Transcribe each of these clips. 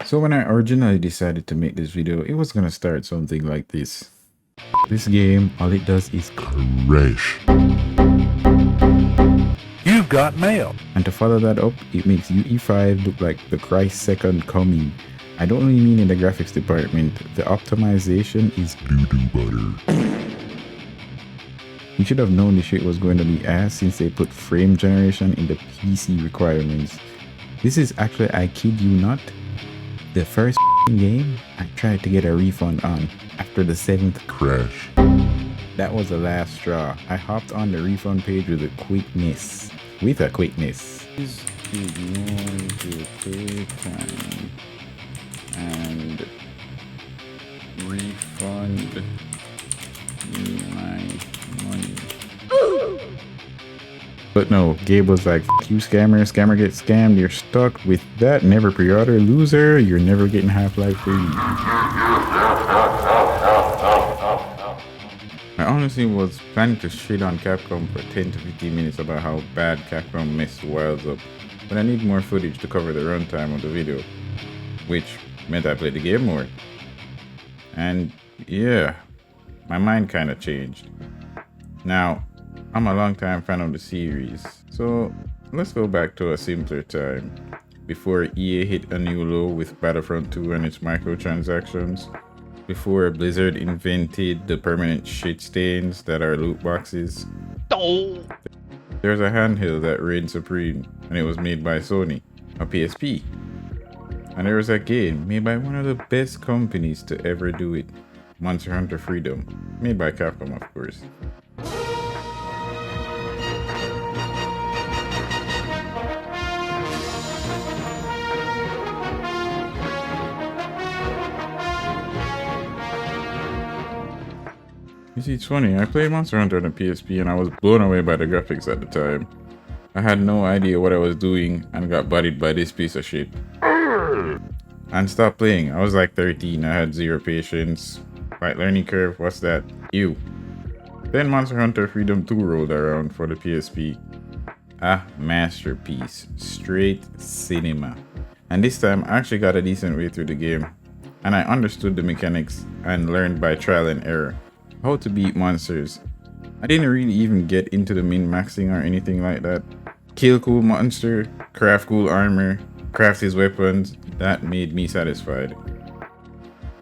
So when I originally decided to make this video, it was gonna start something like this. This game, all it does is crash. You've got mail. And to follow that up, it makes UE5 look like the Christ second coming. I don't really mean in the graphics department. The optimization is doo-doo butter. You should have known this shit was going to be ass since they put frame generation in the PC requirements. This is actually, I kid you not, the first game I tried to get a refund on after the 7th crash. That was the last straw. I hopped on the refund page with a quickness. This is going to take time and refund me my money. But no, Gabe was like, "F you scammer gets scammed, you're stuck with that, never pre-order, loser, you're never getting Half-Life free." I honestly was planning to shit on Capcom for 10 to 15 minutes about how bad Capcom messed Wilds up, but I need more footage to cover the runtime of the video, which meant I played the game more. And yeah, my mind kinda changed. Now, I'm a long-time fan of the series, so let's go back to a simpler time, before EA hit a new low with Battlefront 2 and its microtransactions, before Blizzard invented the permanent shit stains that are loot boxes. There's a handheld that reigned supreme, and it was made by Sony, a PSP. And there was a game made by one of the best companies to ever do it, Monster Hunter Freedom, made by Capcom, of course. You see, it's funny, I played Monster Hunter on the PSP and I was blown away by the graphics at the time. I had no idea what I was doing and got bodied by this piece of shit. And stopped playing. I was like 13, I had zero patience. Like, learning curve, what's that? Ew. Then Monster Hunter Freedom 2 rolled around for the PSP. A masterpiece. Straight cinema. And this time I actually got a decent way through the game. And I understood the mechanics and learned by trial and error how to beat monsters. I didn't really even get into the min-maxing or anything like that. Kill cool monster, craft cool armor, craft his weapons, that made me satisfied.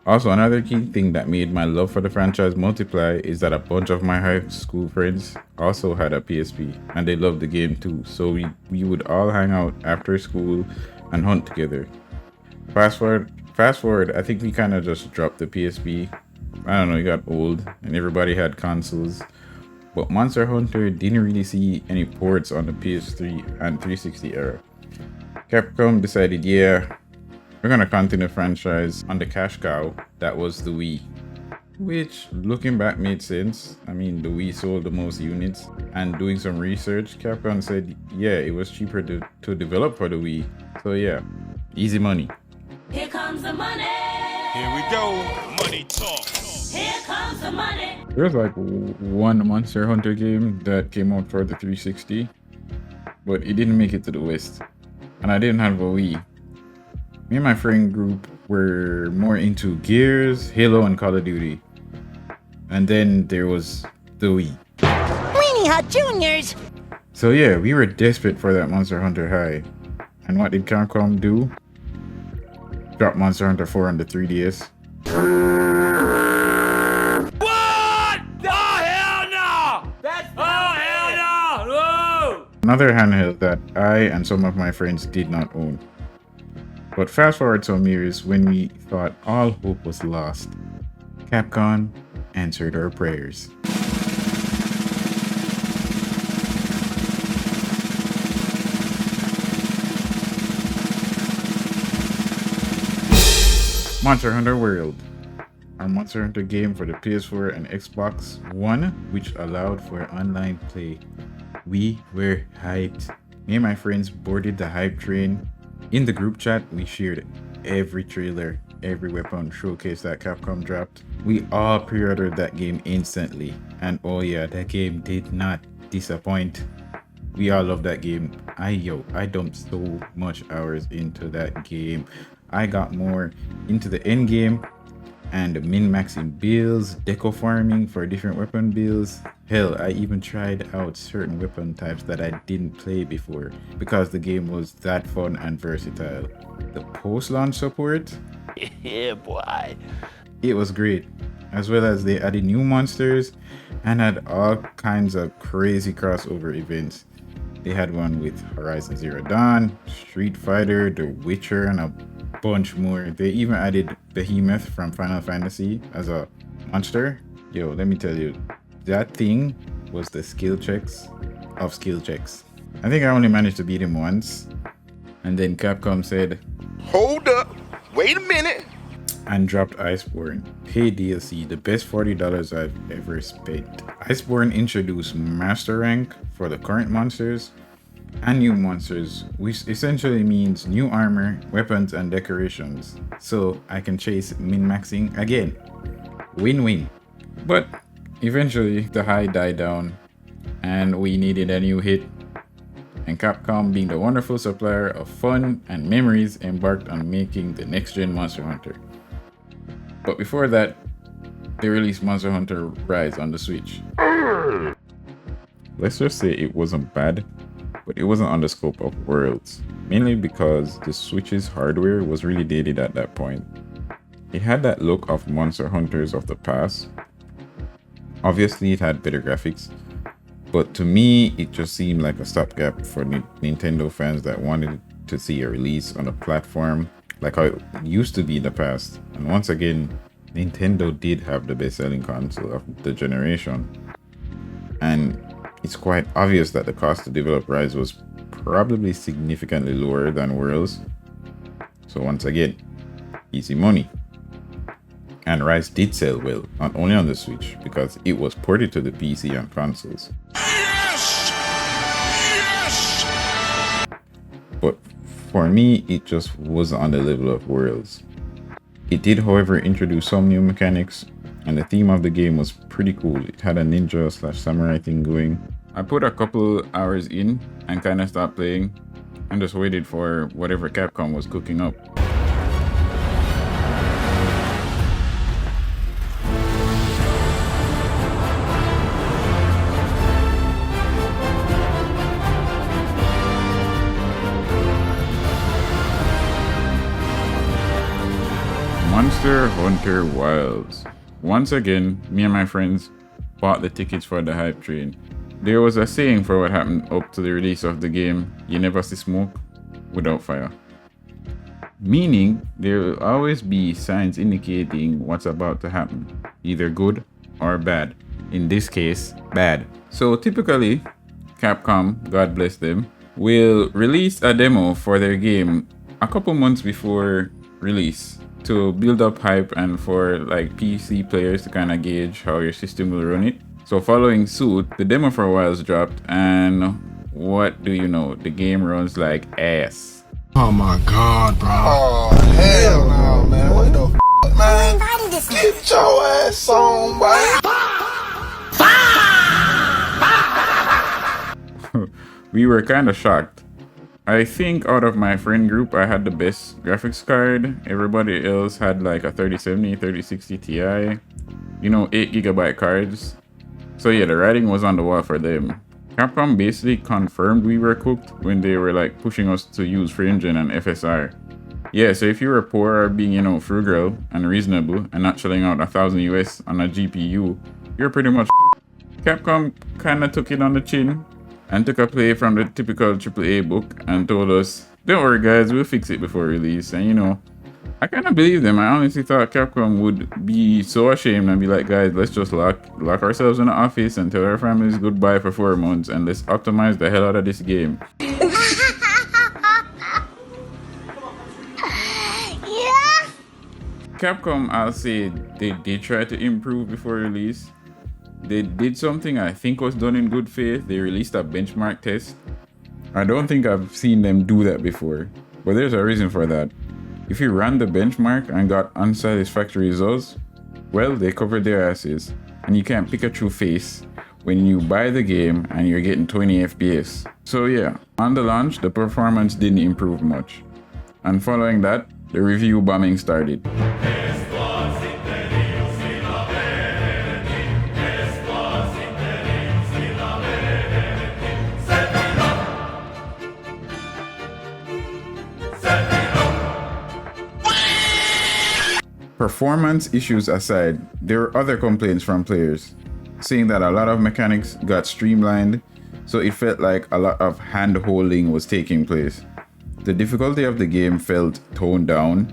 Also, another key thing that made my love for the franchise multiply is that a bunch of my high school friends also had a PSP and they loved the game too, so we would all hang out after school and hunt together. Fast forward, I think we kind of just dropped the PSP. I don't know, it got old and everybody had consoles. But Monster Hunter didn't really see any ports on the PS3 and 360 era. Capcom decided, yeah, we're gonna continue the franchise on the cash cow that was the Wii. Which, looking back, made sense. I mean, the Wii sold the most units, and doing some research, Capcom said, yeah, it was cheaper to develop for the Wii. So yeah, easy money. Here comes the money. Here we go. Money talk. Here comes the money. There's like one Monster Hunter game that came out for the 360, but it didn't make it to the West. And I didn't have a Wii. Me and my friend group were more into Gears, Halo, and Call of Duty. And then there was the Wii. Weenie Hut Juniors. So yeah, we were desperate for that Monster Hunter high. And what did Caopcom do? Drop Monster Hunter 4 on the 3DS. What? Oh, hell no! That's hell no! No! Another handheld that I and some of my friends did not own. But fast forward some years when we thought all hope was lost, Capcom answered our prayers. Monster Hunter World, our Monster Hunter game for the PS4 and Xbox One, which allowed for online play. We were hyped. Me and my friends boarded the hype train. In the group chat, we shared every trailer, every weapon showcase that Capcom dropped. We all pre-ordered that game instantly. And oh yeah, that game did not disappoint. We all love that game. I dumped so much hours into that game. I got more into the end game and min-maxing builds, deco farming for different weapon builds. Hell, I even tried out certain weapon types that I didn't play before because the game was that fun and versatile. The post-launch support, Yeah, boy. it was great, as well as they added new monsters and had all kinds of crazy crossover events. They had one with Horizon Zero Dawn, Street Fighter, The Witcher, and a bunch more. They even added Behemoth from Final Fantasy as a monster. Yo, let me tell you, that thing was the skill checks of skill checks. I think I only managed to beat him once, and then Capcom said, Hold up. Wait a minute. and dropped Iceborne. Pay DLC, the best $40 I've ever spent. Iceborne introduced Master Rank for the current monsters and new monsters, which essentially means new armor, weapons, and decorations. So I can chase min-maxing again. Win-win. But eventually the high died down and we needed a new hit. And Capcom, being the wonderful supplier of fun and memories, embarked on making the next-gen Monster Hunter. But before that, they released Monster Hunter Rise on the Switch. Let's just say it wasn't bad, but it wasn't on the scope of Worlds, mainly because the Switch's hardware was really dated at that point. It had that look of Monster Hunters of the past. Obviously, it had better graphics, but to me, it just seemed like a stopgap for Nintendo fans that wanted to see a release on a platform like how it used to be in the past. And once again, Nintendo did have the best-selling console of the generation. And it's quite obvious that the cost to develop Rise was probably significantly lower than Worlds. So once again, easy money. And Rise did sell well, not only on the Switch, because it was ported to the PC and consoles. Yes! Yes! But for me, it just wasn't on the level of Worlds. It did, however, introduce some new mechanics, and the theme of the game was pretty cool. It had a ninja/samurai thing going. I put a couple hours in and kind of stopped playing and just waited for whatever Capcom was cooking up. Monster Hunter Wilds. Once again, me and my friends bought the tickets for the hype train. There was a saying for what happened up to the release of the game: you never see smoke without fire. Meaning, there will always be signs indicating what's about to happen, either good or bad. In this case, bad. So typically, Capcom, God bless them, will release a demo for their game a couple months before release to build up hype and for like PC players to kind of gauge how your system will run it. So following suit, the demo for Wilds dropped, and what do you know? The game runs like ass. Oh my god, bro. Oh, hell no, man. What the f, man? Get your ass on, boy. We were kind of shocked. I think out of my friend group, I had the best graphics card. Everybody else had like a 3070, 3060 Ti. You know, 8GB cards. So yeah, the writing was on the wall for them. Capcom basically confirmed we were cooked when they were like pushing us to use CryEngine and FSR. Yeah, so if you were poor or being, you know, frugal and reasonable and not shelling out 1,000 US on a GPU, you're pretty much Capcom kind of took it on the chin and took a play from the typical AAA book and told us, don't worry guys, we'll fix it before release. And you know, I kind of believe them. I honestly thought Capcom would be so ashamed and be like, guys, let's just lock ourselves in the office and tell our families goodbye for 4 months and let's optimize the hell out of this game. Yeah. Capcom, I'll say, they did try to improve before release. They did something I think was done in good faith. They released a benchmark test. I don't think I've seen them do that before, but there's a reason for that. If you ran the benchmark and got unsatisfactory results, well, they covered their asses, and you can't pick a true face when you buy the game and you're getting 20 FPS. So yeah, on the launch, the performance didn't improve much. And following that, the review bombing started. Performance issues aside, there were other complaints from players, saying that a lot of mechanics got streamlined, so it felt like a lot of hand-holding was taking place. The difficulty of the game felt toned down.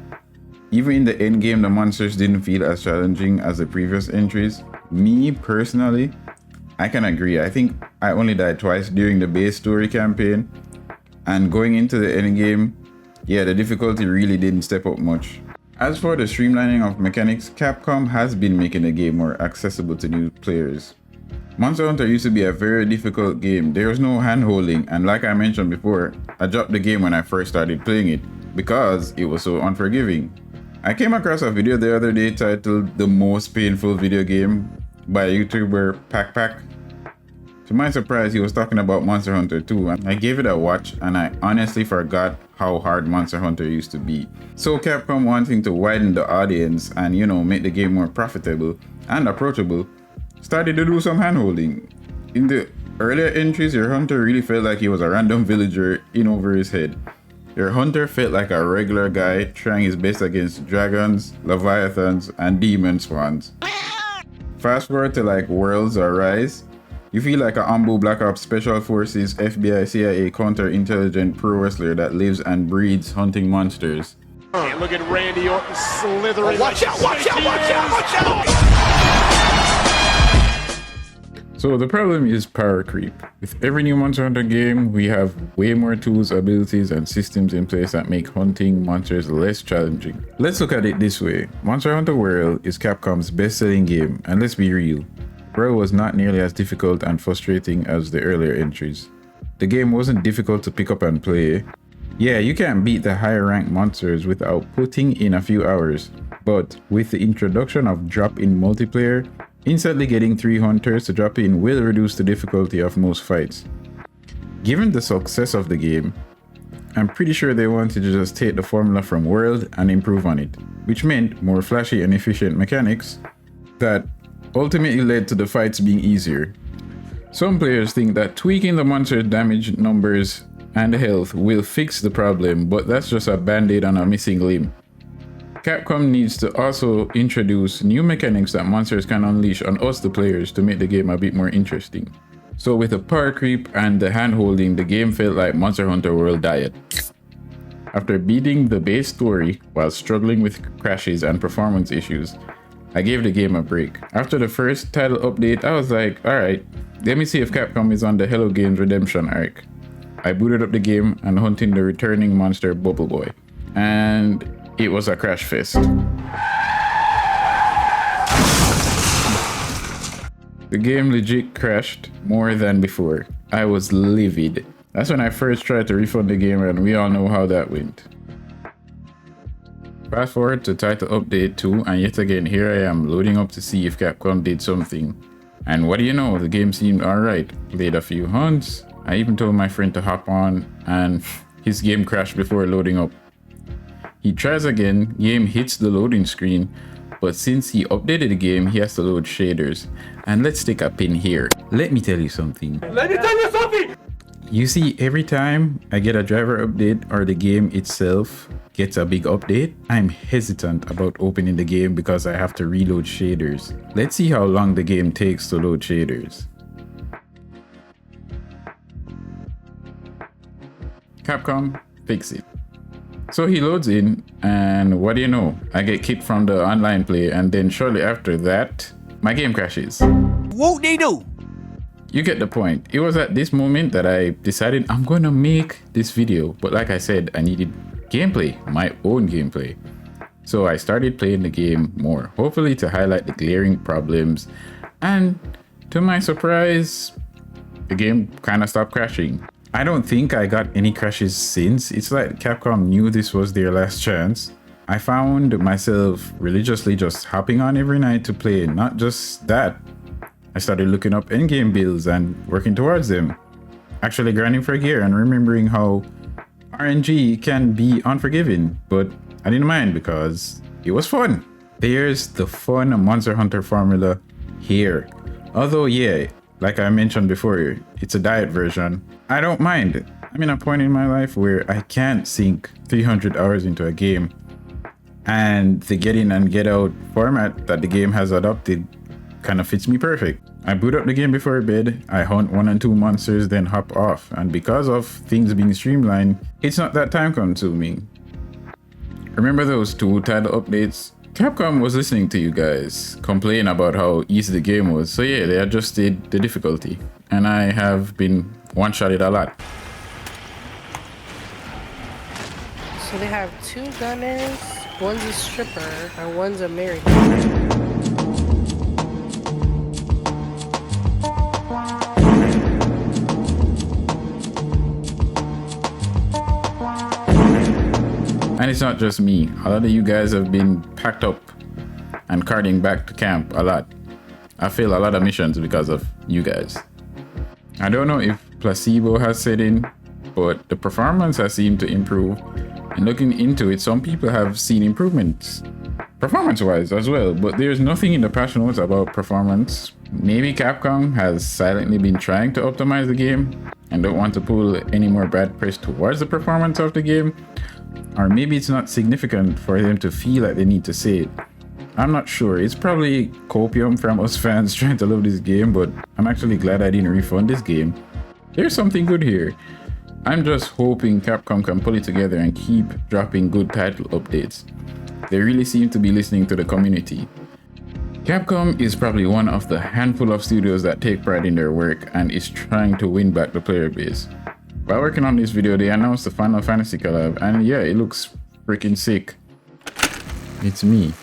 Even in the end game, the monsters didn't feel as challenging as the previous entries. Me, personally, I can agree. I think I only died twice during the base story campaign, and going into the end game, yeah, the difficulty really didn't step up much. As for the streamlining of mechanics, Capcom has been making the game more accessible to new players. Monster Hunter used to be a very difficult game. There was no hand-holding, and like I mentioned before, I dropped the game when I first started playing it because it was so unforgiving. I came across a video the other day titled "The Most Painful Video Game" by YouTuber Pac. To my surprise, he was talking about Monster Hunter 2, and I gave it a watch, and I honestly forgot how hard Monster Hunter used to be. So Capcom, wanting to widen the audience and, you know, make the game more profitable and approachable, started to do some handholding. In the earlier entries, your hunter really felt like he was a random villager in over his head. Your hunter felt like a regular guy trying his best against dragons, leviathans, and demon spawns. Fast forward to like Worlds or Rise, you feel like a Ambu Black Ops Special Forces FBI CIA counter-intelligent pro wrestler that lives and breeds hunting monsters. And look at Randy Orton slithering. Watch out, watch out, watch out, watch out! So the problem is power creep. With every new Monster Hunter game, we have way more tools, abilities, and systems in place that make hunting monsters less challenging. Let's look at it this way. Monster Hunter World is Capcom's best-selling game, and let's be real. World was not nearly as difficult and frustrating as the earlier entries. The game wasn't difficult to pick up and play. Yeah, you can beat the higher ranked monsters without putting in a few hours, but with the introduction of drop-in multiplayer, instantly getting 3 hunters to drop in will reduce the difficulty of most fights. Given the success of the game, I'm pretty sure they wanted to just take the formula from World and improve on it, which meant more flashy and efficient mechanics that ultimately led to the fights being easier. Some players think that tweaking the monster's damage numbers and health will fix the problem, but that's just a band-aid on a missing limb. Capcom needs to also introduce new mechanics that monsters can unleash on us, the players, to make the game a bit more interesting. So with the power creep and the hand-holding, the game felt like Monster Hunter World diet. After beating the base story while struggling with crashes and performance issues, I gave the game a break. After the first title update, I was like, alright, let me see if Capcom is on the Hello Games Redemption arc. I booted up the game and hunting the returning monster Bubble Boy, and it was a crash fest. The game legit crashed more than before. I was livid. That's when I first tried to refund the game, and we all know how that went. Fast forward to title update 2, and yet again here I am loading up to see if Capcom did something. And what do you know, the game seemed alright. Played a few hunts. I even told my friend to hop on, and his game crashed before loading up. He tries again, game hits the loading screen, but since he updated the game, he has to load shaders. And let's take a pin here. Let me tell you something. Let me tell you something! You see, every time I get a driver update or the game itself gets a big update, I'm hesitant about opening the game because I have to reload shaders. Let's see how long the game takes to load shaders. Capcom, fix it. So he loads in, and what do you know? I get kicked from the online play, and then shortly after that, my game crashes. Whoop-de-doo! You get the point. It was at this moment that I decided I'm gonna make this video, but like I said, I needed gameplay, my own gameplay. So I started playing the game more, hopefully to highlight the glaring problems, and to my surprise, the game kind of stopped crashing. I don't think I got any crashes since. It's like Capcom knew this was their last chance. I found myself religiously just hopping on every night to play. Not just that, I started looking up endgame builds and working towards them. Actually grinding for gear and remembering how RNG can be unforgiving, but I didn't mind because it was fun. There's the fun Monster Hunter formula here. Although, yeah, like I mentioned before, it's a diet version. I don't mind. I'm in a point in my life where I can't sink 300 hours into a game, and the get in and get out format that the game has adopted kind of fits me perfect. I boot up the game before bed, I hunt 1 and 2 monsters, then hop off, and because of things being streamlined, it's not that time consuming. Remember those 2 title updates? Capcom was listening to you guys complain about how easy the game was, so yeah, they adjusted the difficulty, and I have been one-shotted a lot. So they have 2 gunners, one's a stripper, and one's a married. And it's not just me. A lot of you guys have been packed up and carting back to camp a lot. I fail a lot of missions because of you guys. I don't know if placebo has set in, but the performance has seemed to improve. And looking into it, some people have seen improvements performance-wise as well, but there's nothing in the patch notes about performance. Maybe Capcom has silently been trying to optimize the game and don't want to pull any more bad press towards the performance of the game. Or maybe it's not significant for them to feel like they need to say it. I'm not sure. It's probably copium from us fans trying to love this game, but I'm actually glad I didn't refund this game. There's something good here. I'm just hoping Capcom can pull it together and keep dropping good title updates. They really seem to be listening to the community. Capcom is probably one of the handful of studios that take pride in their work and is trying to win back the player base. While working on this video, they announced the Final Fantasy collab, and yeah, it looks freaking sick. It's me.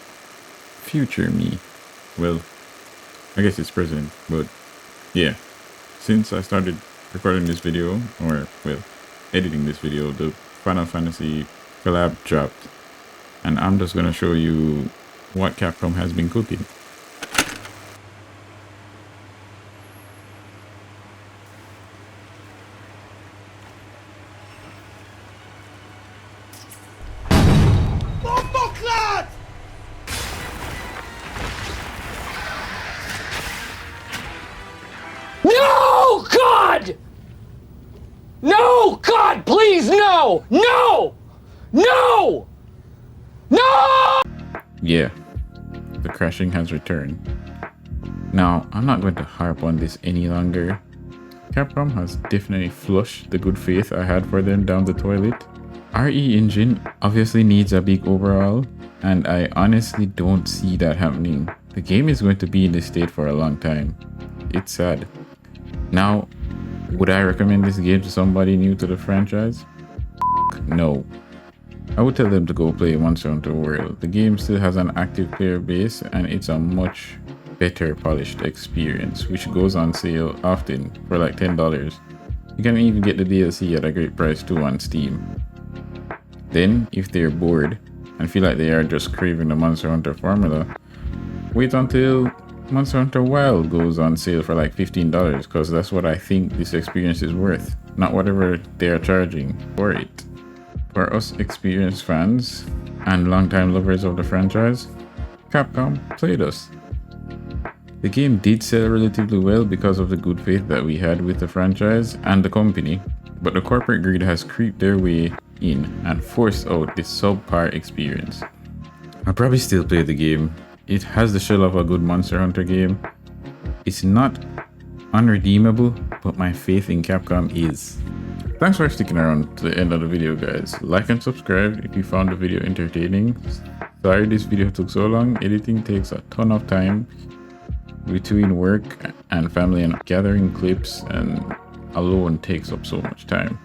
Future me. Well, I guess it's present, but yeah. Since I started recording this video, or well, editing this video, the Final Fantasy collab dropped. And I'm just gonna show you what Capcom has been cooking. No, God! No, God, please, no! No! No! No! Yeah, the crashing has returned. Now, I'm not going to harp on this any longer. Capcom has definitely flushed the good faith I had for them down the toilet. RE Engine obviously needs a big overhaul, and I honestly don't see that happening. The game is going to be in this state for a long time. It's sad. Now, would I recommend this game to somebody new to the franchise? No. I would tell them to go play Monster Hunter World. The game still has an active player base and it's a much better polished experience, which goes on sale often for like $10. You can even get the DLC at a great price too on Steam. Then, if they're bored and feel like they are just craving the Monster Hunter formula, wait until Monster Hunter Wild goes on sale for like $15, because that's what I think this experience is worth, not whatever they are charging for it. For us experienced fans and longtime lovers of the franchise, Capcom played us. The game did sell relatively well because of the good faith that we had with the franchise and the company, but the corporate greed has creeped their way in and forced out this subpar experience. I'll probably still play the game. It has the shell of a good Monster Hunter game. It's not unredeemable, but my faith in Capcom is. Thanks for sticking around to the end of the video, guys. Like and subscribe if you found the video entertaining. Sorry this video took so long. Editing takes a ton of time between work and family, and gathering clips and alone takes up so much time.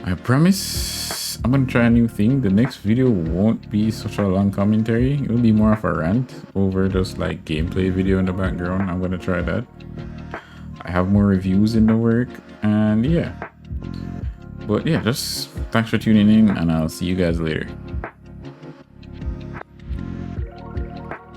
I promise I'm gonna try a new thing. The next video won't be such a long commentary. It'll be more of a rant over just like gameplay video in the background. I'm gonna try that. I have more reviews in the work, and yeah. But yeah, just thanks for tuning in, and I'll see you guys later.